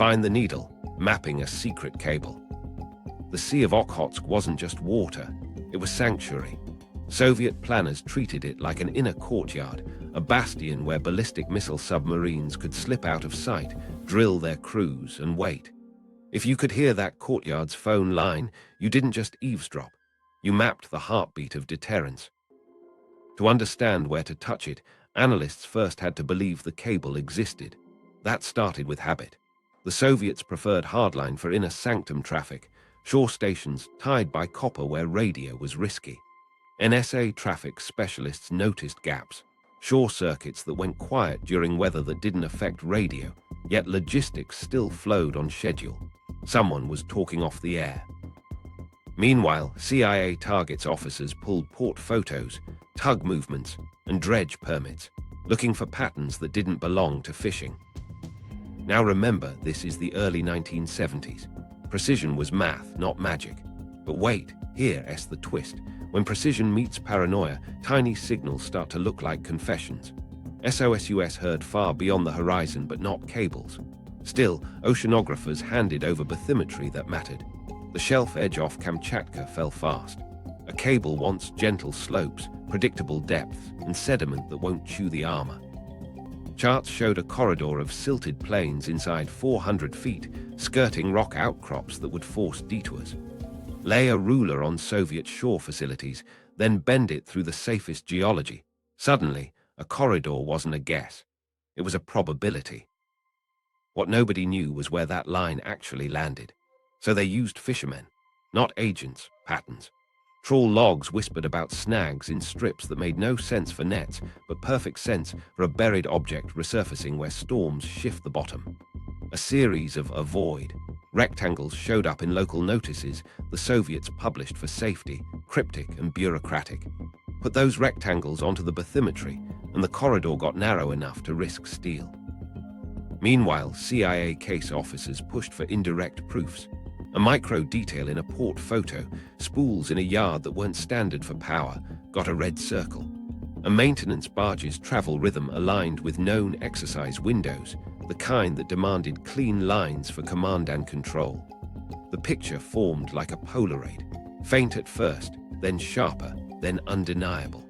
Find the needle, mapping a secret cable. The Sea of Okhotsk wasn't just water, it was sanctuary. Soviet planners treated it like an inner courtyard, a bastion where ballistic missile submarines could slip out of sight, drill their crews, and wait. If you could hear that courtyard's phone line, you didn't just eavesdrop. You mapped the heartbeat of deterrence. To understand where to touch it, analysts first had to believe the cable existed. That started with habit. The Soviets preferred hardline for inner sanctum traffic, shore stations tied by copper where radio was risky. NSA traffic specialists noticed gaps, shore circuits that went quiet during weather that didn't affect radio, yet logistics still flowed on schedule. Someone was talking off the air. Meanwhile, CIA targets officers pulled port photos, tug movements, and dredge permits, looking for patterns that didn't belong to fishing. Now remember, this is the early 1970s. Precision was math, not magic. But wait, here's the twist. When precision meets paranoia, tiny signals start to look like confessions. SOSUS heard far beyond the horizon, but not cables. Still, oceanographers handed over bathymetry that mattered. The shelf edge off Kamchatka fell fast. A cable wants gentle slopes, predictable depths, and sediment that won't chew the armor. Charts showed a corridor of silted plains inside 400 feet, skirting rock outcrops that would force detours. Lay a ruler on Soviet shore facilities, then bend it through the safest geology. Suddenly, a corridor wasn't a guess. It was a probability. What nobody knew was where that line actually landed. So they used fishermen, not agents, patterns. Trawl logs whispered about snags in strips that made no sense for nets, but perfect sense for a buried object resurfacing where storms shift the bottom. A series of avoid rectangles showed up in local notices the Soviets published for safety, cryptic and bureaucratic. Put those rectangles onto the bathymetry, and the corridor got narrow enough to risk steel. Meanwhile, CIA case officers pushed for indirect proofs. A micro detail in a port photo, spools in a yard that weren't standard for power, got a red circle. A maintenance barge's travel rhythm aligned with known exercise windows, the kind that demanded clean lines for command and control. The picture formed like a Polaroid, faint at first, then sharper, then undeniable.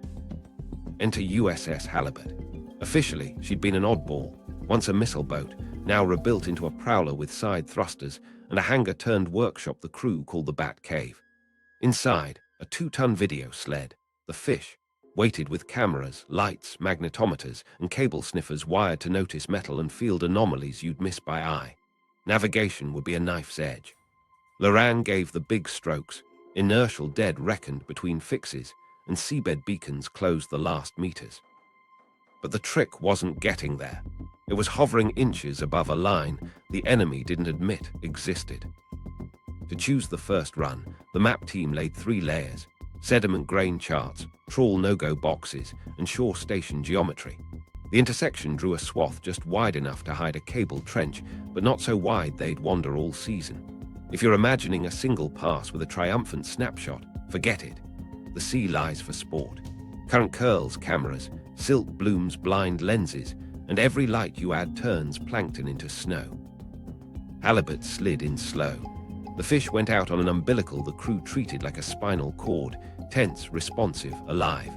Enter USS Halibut. Officially, she'd been an oddball, once a missile boat, now rebuilt into a prowler with side thrusters, and a hangar-turned workshop the crew called the Bat Cave. Inside, a 2-ton video sled, the Fish, weighted with cameras, lights, magnetometers, and cable sniffers wired to notice metal and field anomalies you'd miss by eye. Navigation would be a knife's edge. Loran gave the big strokes, inertial dead reckoned between fixes, and seabed beacons closed the last meters. But the trick wasn't getting there. It was hovering inches above a line the enemy didn't admit existed. To choose the first run, the map team laid 3 layers: sediment grain charts, trawl no-go boxes, and shore station geometry. The intersection drew a swath just wide enough to hide a cable trench, but not so wide they'd wander all season. If you're imagining a single pass with a triumphant snapshot, forget it. The sea lies for sport. Current curls cameras, silt blooms blind lenses, and every light you add turns plankton into snow. Halibut slid in slow. The Fish went out on an umbilical the crew treated like a spinal cord, tense, responsive, alive.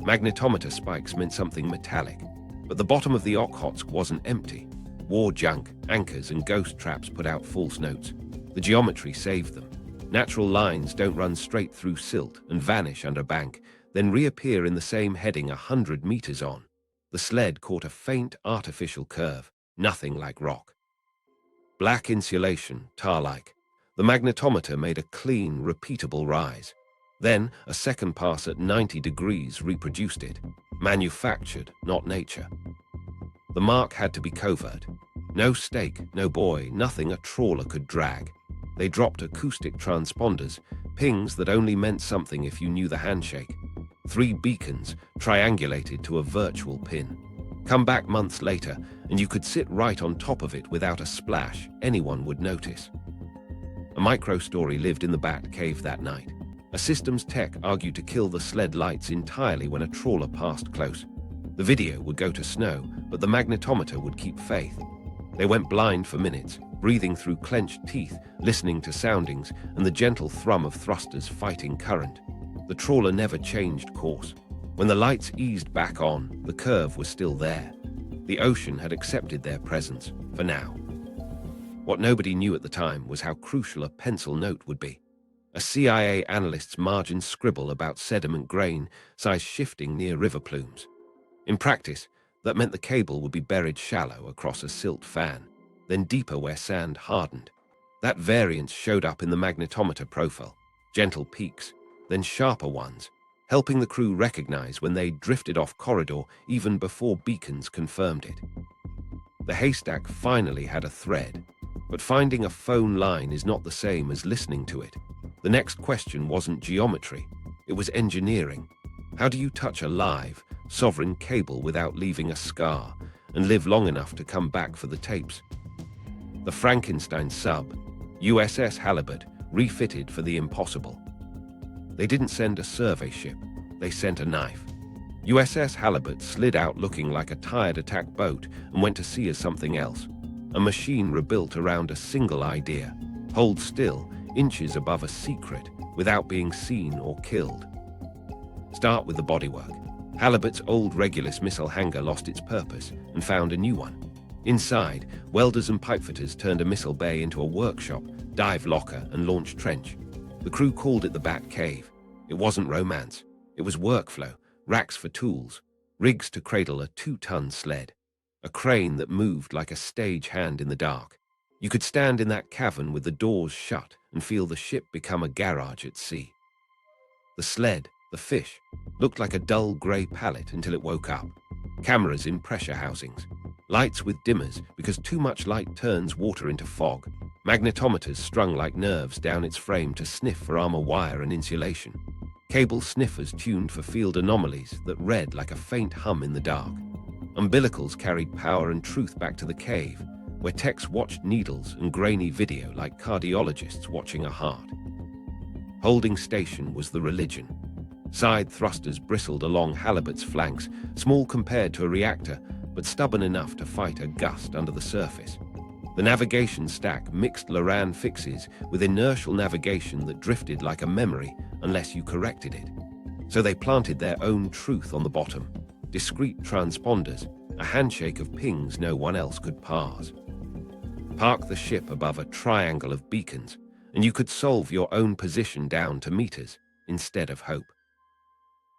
Magnetometer spikes meant something metallic. But the bottom of the Okhotsk wasn't empty. War junk, anchors, and ghost traps put out false notes. The geometry saved them. Natural lines don't run straight through silt and vanish under bank, then reappear in the same heading 100 meters on. The sled caught a faint artificial curve, nothing like rock. Black insulation, tar-like. The magnetometer made a clean, repeatable rise. Then, a second pass at 90 degrees reproduced it. Manufactured, not nature. The mark had to be covert. No stake, no buoy, nothing a trawler could drag. They dropped acoustic transponders, pings that only meant something if you knew the handshake. 3 beacons, triangulated to a virtual pin. Come back months later, and you could sit right on top of it without a splash anyone would notice. A micro-story lived in the Bat Cave that night. A systems tech argued to kill the sled lights entirely when a trawler passed close. The video would go to snow, but the magnetometer would keep faith. They went blind for minutes, breathing through clenched teeth, listening to soundings and the gentle thrum of thrusters fighting current. The trawler never changed course. When the lights eased back on, the curve was still there. The ocean had accepted their presence, for now. What nobody knew at the time was how crucial a pencil note would be. A CIA analyst's margin scribble about sediment grain size shifting near river plumes. In practice, that meant the cable would be buried shallow across a silt fan, then deeper where sand hardened. That variance showed up in the magnetometer profile, gentle peaks, then sharper ones, helping the crew recognize when they drifted off corridor even before beacons confirmed it. The haystack finally had a thread, but finding a phone line is not the same as listening to it. The next question wasn't geometry, it was engineering. How do you touch a live, sovereign cable without leaving a scar and live long enough to come back for the tapes? The Frankenstein sub, USS Halibut, refitted for the impossible. They didn't send a survey ship, they sent a knife. USS Halibut slid out looking like a tired attack boat and went to sea as something else. A machine rebuilt around a single idea: hold still, inches above a secret, without being seen or killed. Start with the bodywork. Halibut's old Regulus missile hangar lost its purpose and found a new one. Inside, welders and pipefitters turned a missile bay into a workshop, dive locker, and launch trench. The crew called it the Bat Cave. It wasn't romance. It was workflow, racks for tools, rigs to cradle a 2-ton sled, a crane that moved like a stage hand in the dark. You could stand in that cavern with the doors shut and feel the ship become a garage at sea. The sled, the fish, looked like a dull grey pallet until it woke up. Cameras in pressure housings, lights with dimmers because too much light turns water into fog, magnetometers strung like nerves down its frame to sniff for armor wire and insulation, cable sniffers tuned for field anomalies that read like a faint hum in the dark. Umbilicals carried power and truth back to the cave, where techs watched needles and grainy video like cardiologists watching a heart. Holding station was the religion. Side thrusters bristled along Halibut's flanks, small compared to a reactor, but stubborn enough to fight a gust under the surface. The navigation stack mixed Loran fixes with inertial navigation that drifted like a memory unless you corrected it. So they planted their own truth on the bottom, discrete transponders, a handshake of pings no one else could parse. Park the ship above a triangle of beacons, and you could solve your own position down to meters instead of hope.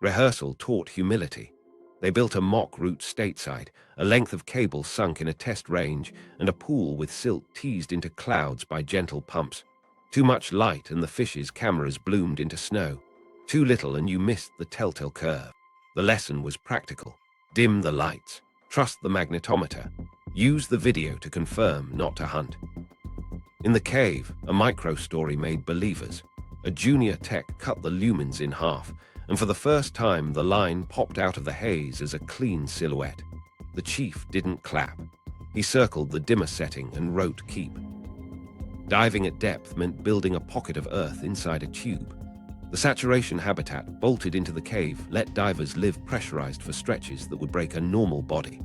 Rehearsal taught humility. They built a mock route stateside, a length of cable sunk in a test range, and a pool with silt teased into clouds by gentle pumps. Too much light and the fish's cameras bloomed into snow. Too little and you missed the telltale curve. The lesson was practical. Dim the lights. Trust the magnetometer. Use the video to confirm, not to hunt. In the cave, a micro-story made believers. A junior tech cut the lumens in half, and for the first time the line popped out of the haze as a clean silhouette. The chief didn't clap. He circled the dimmer setting and wrote keep. Diving at depth meant building a pocket of earth inside a tube. The saturation habitat bolted into the cave let divers live pressurized for stretches that would break a normal body.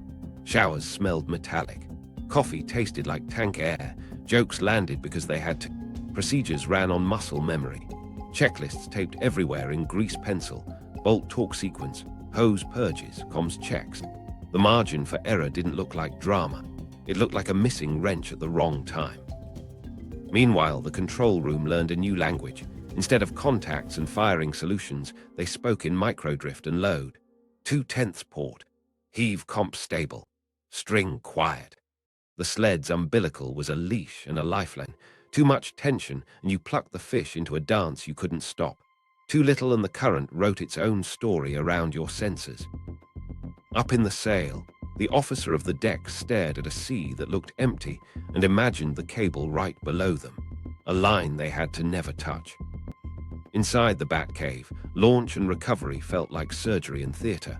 Showers smelled metallic. Coffee tasted like tank air. Jokes landed because they had to. Procedures ran on muscle memory. Checklists taped everywhere in grease pencil, bolt torque sequence, hose purges, comms checks. The margin for error didn't look like drama. It looked like a missing wrench at the wrong time. Meanwhile, the control room learned a new language. Instead of contacts and firing solutions, they spoke in microdrift and load. 2/10 port. Heave comp stable. String quiet. The sled's umbilical was a leash and a lifeline. Too much tension and you plucked the fish into a dance you couldn't stop. Too little and the current wrote its own story around your sensors. Up in the sail, the officer of the deck stared at a sea that looked empty and imagined the cable right below them, a line they had to never touch. Inside the Bat Cave, launch and recovery felt like surgery and theater.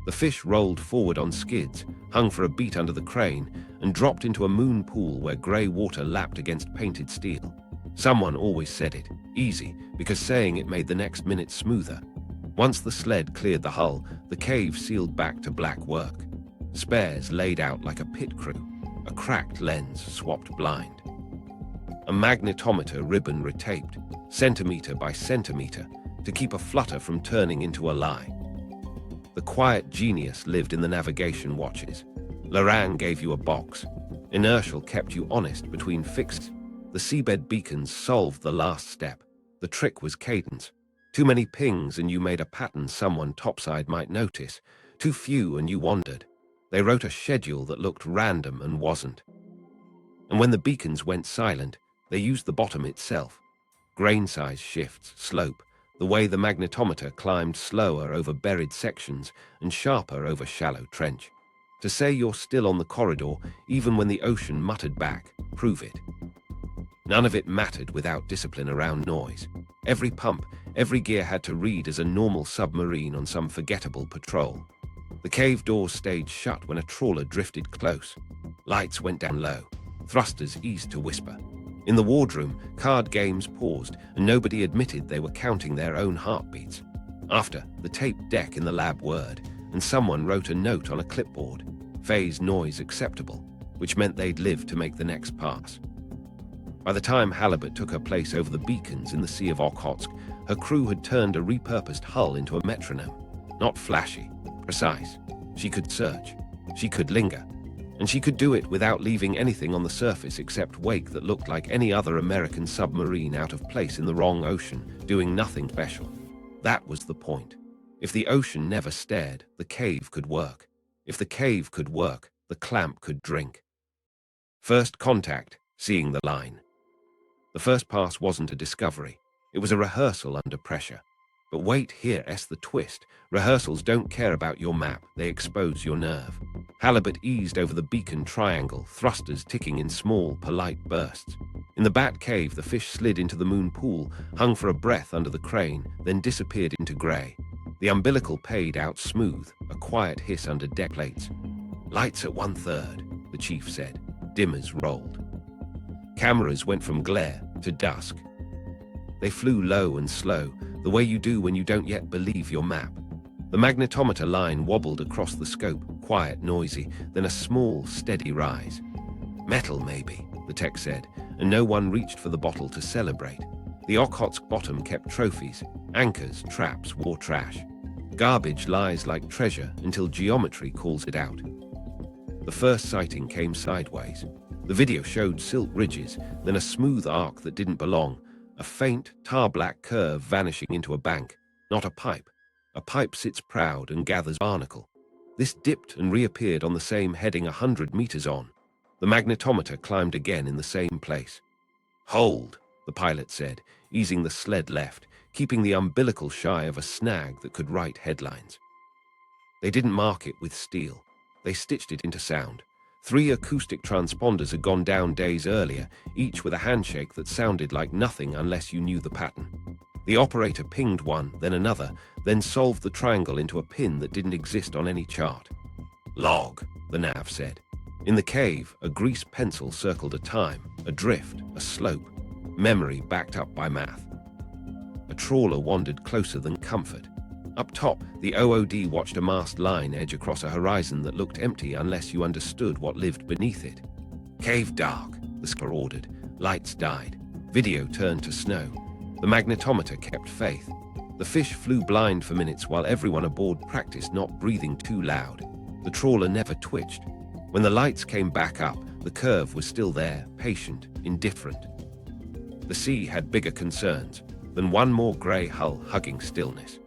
The fish rolled forward on skids, hung for a beat under the crane, and dropped into a moon pool where grey water lapped against painted steel. Someone always said it, easy, because saying it made the next minute smoother. Once the sled cleared the hull, the cave sealed back to black work. Spares laid out like a pit crew, a cracked lens swapped blind. a magnetometer ribbon retaped, centimeter by centimeter, to keep a flutter from turning into a lie. The quiet genius lived in the navigation watches. Loran gave you a box. Inertial kept you honest between fixes. The seabed beacons solved the last step. The trick was cadence. Too many pings and you made a pattern someone topside might notice. Too few and you wandered. They wrote a schedule that looked random and wasn't. And when the beacons went silent, they used the bottom itself. Grain size shifts, slope, the way the magnetometer climbed slower over buried sections and sharper over shallow trench. To say you're still on the corridor, even when the ocean muttered back, prove it. None of it mattered without discipline around noise. Every pump, every gear had to read as a normal submarine on some forgettable patrol. The cave doors stayed shut when a trawler drifted close. Lights went down low. Thrusters eased to whisper. In the wardroom, card games paused, and nobody admitted they were counting their own heartbeats. After, the taped deck in the lab whirred, and someone wrote a note on a clipboard. Phase noise acceptable, which meant they'd live to make the next pass. By the time Halibut took her place over the beacons in the Sea of Okhotsk, her crew had turned a repurposed hull into a metronome. Not flashy, precise. She could search. She could linger. And she could do it without leaving anything on the surface except wake that looked like any other American submarine out of place in the wrong ocean, doing nothing special. That was the point. If the ocean never stared, the cave could work. If the cave could work, the clamp could drink. First contact, seeing the line. The first pass wasn't a discovery. It was a rehearsal under pressure. But wait, here's the twist. Rehearsals don't care about your map, they expose your nerve. Halibut eased over the beacon triangle, thrusters ticking in small, polite bursts. In the bat cave, the fish slid into the moon pool, hung for a breath under the crane, then disappeared into grey. The umbilical paid out smooth, a quiet hiss under deck plates. Lights at 1/3, the chief said. Dimmers rolled. Cameras went from glare to dusk. They flew low and slow, the way you do when you don't yet believe your map. The magnetometer line wobbled across the scope, quiet, noisy, then a small, steady rise. Metal, maybe, the tech said, and no one reached for the bottle to celebrate. The Okhotsk bottom kept trophies, anchors, traps, war trash. Garbage lies like treasure until geometry calls it out. The first sighting came sideways. The video showed silt ridges, then a smooth arc that didn't belong, a faint, tar-black curve vanishing into a bank, not a pipe. A pipe sits proud and gathers barnacle. This dipped and reappeared on the same heading 100 meters on. The magnetometer climbed again in the same place. Hold, the pilot said, easing the sled left, keeping the umbilical shy of a snag that could write headlines. They didn't mark it with steel. They stitched it into sound. 3 acoustic transponders had gone down days earlier, each with a handshake that sounded like nothing unless you knew the pattern. The operator pinged one, then another, then solved the triangle into a pin that didn't exist on any chart. Log, the nav said. In the cave, a grease pencil circled a time, a drift, a slope, memory backed up by math. A trawler wandered closer than comfort. Up top, the OOD watched a mast line edge across a horizon that looked empty unless you understood what lived beneath it. Cave dark, the skipper ordered. Lights died. Video turned to snow. The magnetometer kept faith. The fish flew blind for minutes while everyone aboard practiced not breathing too loud. The trawler never twitched. When the lights came back up, the curve was still there, patient, indifferent. The sea had bigger concerns than one more grey hull hugging stillness.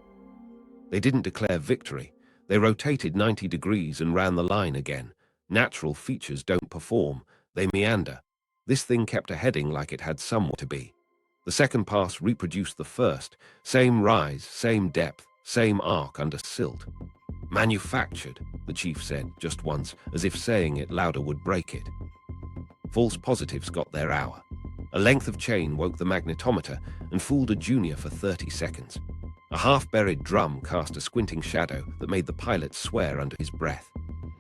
They didn't declare victory. They rotated 90 degrees and ran the line again. Natural features don't perform. They meander. This thing kept a heading like it had somewhere to be. The second pass reproduced the first. Same rise, same depth, same arc under silt. Manufactured, the chief said just once, as if saying it louder would break it. False positives got their hour. A length of chain woke the magnetometer and fooled a junior for 30 seconds. A half-buried drum cast a squinting shadow that made the pilot swear under his breath.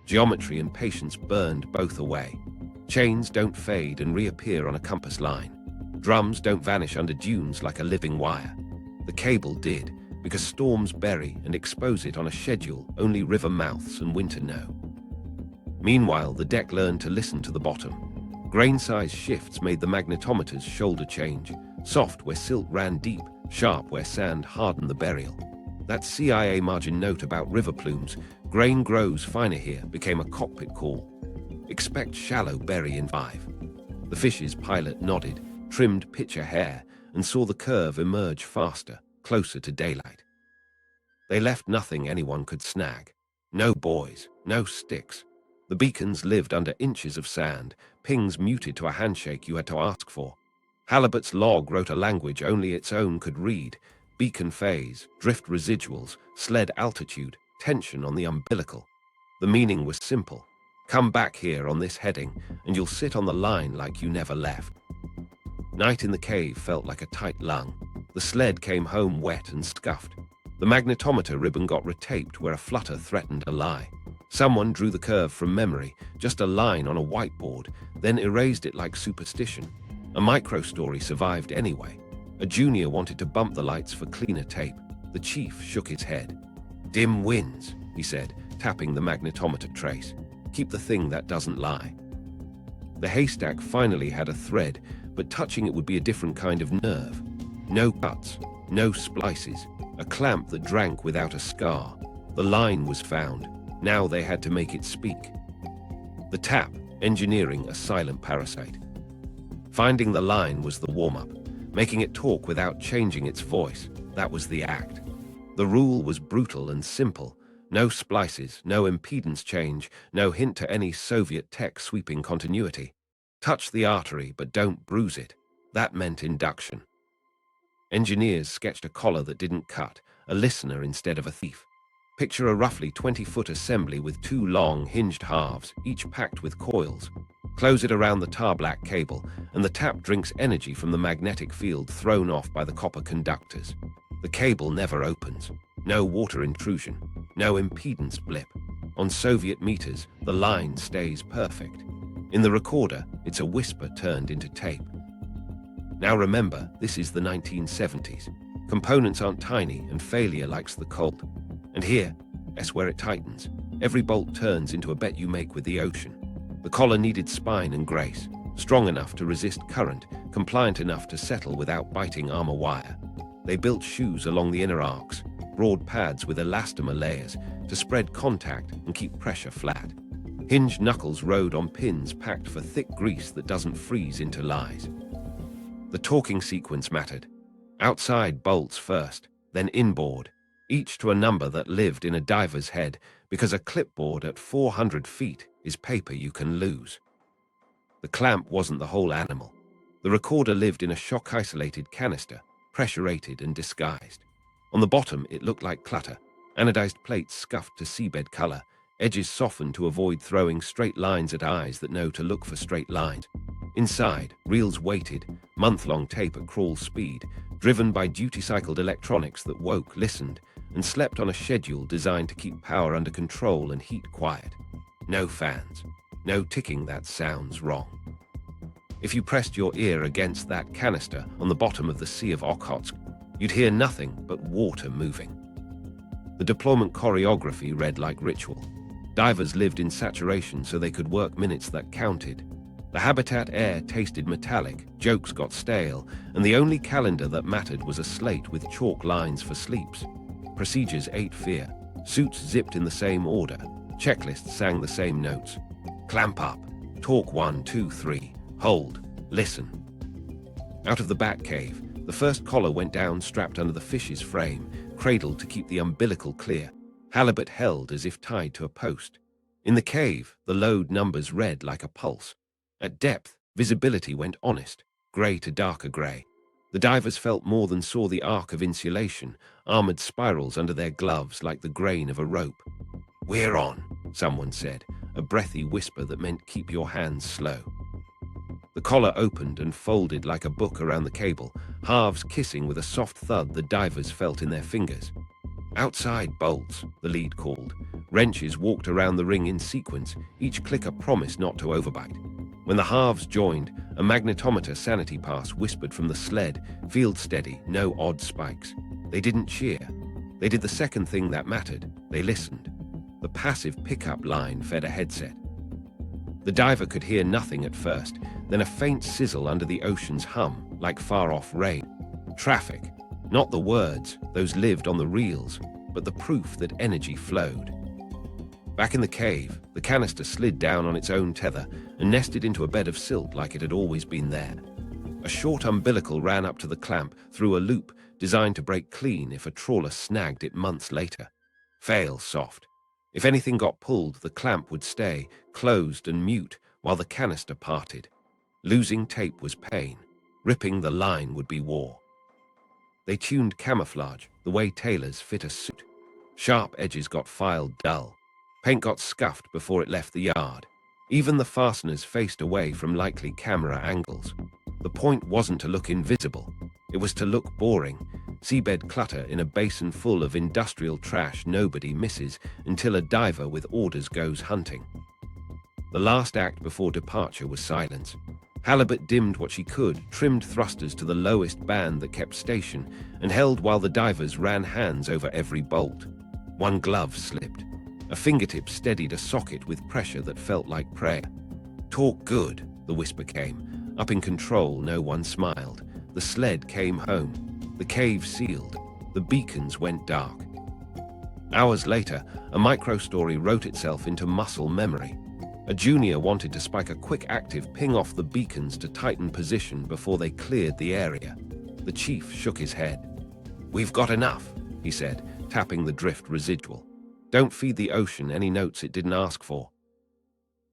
Geometry and patience burned both away. Chains don't fade and reappear on a compass line. Drums don't vanish under dunes like a living wire. The cable did, because storms bury and expose it on a schedule only river mouths and winter know. Meanwhile, the deck learned to listen to the bottom. Grain-size shifts made the magnetometer's shoulder change, soft where silt ran deep, sharp where sand hardened the burial. That CIA margin note about river plumes, "Grain grows finer here," became a cockpit call. "Expect shallow bury in 5. The fish's pilot nodded, trimmed picture hair, and saw the curve emerge faster, closer to daylight. They left nothing anyone could snag. No buoys, no sticks. The beacons lived under inches of sand, pings muted to a handshake you had to ask for. Halibut's log wrote a language only its own could read: beacon phase, drift residuals, sled altitude, tension on the umbilical. The meaning was simple. Come back here on this heading, and you'll sit on the line like you never left. Night in the cave felt like a tight lung. The sled came home wet and scuffed. The magnetometer ribbon got retaped where a flutter threatened a lie. Someone drew the curve from memory, just a line on a whiteboard, then erased it like superstition. A micro-story survived anyway. A junior wanted to bump the lights for cleaner tape. The chief shook his head. "Dim winds," he said, tapping the magnetometer trace. "Keep the thing that doesn't lie." The haystack finally had a thread, but touching it would be a different kind of nerve. No cuts, no splices, a clamp that drank without a scar. The line was found. Now they had to make it speak. The tap, engineering a silent parasite. Finding the line was the warm-up. Making it talk without changing its voice, that was the act. The rule was brutal and simple. No splices, no impedance change, no hint to any Soviet tech sweeping continuity. Touch the artery, but don't bruise it. That meant induction. Engineers sketched a collar that didn't cut, a listener instead of a thief. Picture a roughly 20-foot assembly with 2 long, hinged halves, each packed with coils. Close it around the tar-black cable, and the tap drinks energy from the magnetic field thrown off by the copper conductors. The cable never opens. No water intrusion. No impedance blip. On Soviet meters, the line stays perfect. In the recorder, it's a whisper turned into tape. Now remember, this is the 1970s. Components aren't tiny, and failure likes the cold. And here, that's where it tightens. Every bolt turns into a bet you make with the ocean. The collar needed spine and grace, strong enough to resist current, compliant enough to settle without biting armor wire. They built shoes along the inner arcs, broad pads with elastomer layers to spread contact and keep pressure flat. Hinged knuckles rode on pins packed for thick grease that doesn't freeze into lies. The talking sequence mattered. Outside bolts first, then inboard, each to a number that lived in a diver's head, because a clipboard at 400 feet is paper you can lose. The clamp wasn't the whole animal. The recorder lived in a shock-isolated canister, pressure-rated and disguised. On the bottom, it looked like clutter, anodized plates scuffed to seabed color, edges softened to avoid throwing straight lines at eyes that know to look for straight lines. Inside, reels waited, month-long tape at crawl speed, driven by duty-cycled electronics that woke, listened, and slept on a schedule designed to keep power under control and heat quiet. No fans. No ticking that sounds wrong. If you pressed your ear against that canister on the bottom of the Sea of Okhotsk, you'd hear nothing but water moving. The deployment choreography read like ritual. Divers lived in saturation so they could work minutes that counted. The habitat air tasted metallic, jokes got stale, and the only calendar that mattered was a slate with chalk lines for sleeps. Procedures ate fear. Suits zipped in the same order. Checklists sang the same notes. Clamp up. Talk 1, 2, 3. Hold. Listen. Out of the bat cave, the first collar went down strapped under the fish's frame, cradled to keep the umbilical clear. Halibut held as if tied to a post. In the cave, the load numbers read like a pulse. At depth, visibility went honest, grey to darker grey. The divers felt more than saw the arc of insulation, armored spirals under their gloves like the grain of a rope. "We're on," someone said, a breathy whisper that meant keep your hands slow. The collar opened and folded like a book around the cable, halves kissing with a soft thud the divers felt in their fingers. "Outside bolts," the lead called. Wrenches walked around the ring in sequence, each clicker promised not to overbite. When the halves joined, a magnetometer sanity pass whispered from the sled, "Field steady, no odd spikes." They didn't cheer. They did the second thing that mattered. They listened. The passive pickup line fed a headset. The diver could hear nothing at first, then a faint sizzle under the ocean's hum, like far-off rain. Traffic. Not the words, those lived on the reels, but the proof that energy flowed. Back in the cave, the canister slid down on its own tether and nested into a bed of silt like it had always been there. A short umbilical ran up to the clamp through a loop designed to break clean if a trawler snagged it months later. Fail soft. If anything got pulled, the clamp would stay, closed and mute, while the canister parted. Losing tape was pain. Ripping the line would be war. They tuned camouflage, the way tailors fit a suit. Sharp edges got filed dull. Paint got scuffed before it left the yard. Even the fasteners faced away from likely camera angles. The point wasn't to look invisible. It was to look boring. Seabed clutter in a basin full of industrial trash nobody misses until a diver with orders goes hunting. The last act before departure was silence. Halibut dimmed what she could, trimmed thrusters to the lowest band that kept station, and held while the divers ran hands over every bolt. One glove slipped. A fingertip steadied a socket with pressure that felt like prayer. "Talk good," the whisper came. Up in control, no one smiled. The sled came home. The cave sealed. The beacons went dark. Hours later, a microstory wrote itself into muscle memory. A junior wanted to spike a quick active ping off the beacons to tighten position before they cleared the area. The chief shook his head. "We've got enough," he said, tapping the drift residual. "Don't feed the ocean any notes it didn't ask for."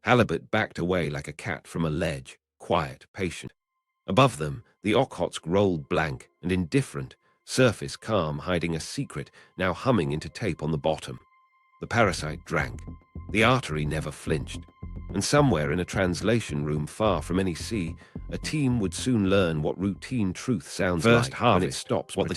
Halibut backed away like a cat from a ledge, quiet, patient. Above them, the Okhotsk rolled blank and indifferent, surface calm, hiding a secret now humming into tape on the bottom. The Parasite drank. The artery never flinched. And somewhere in a translation room far from any sea, a team would soon learn what routine truth sounds like when it stops what the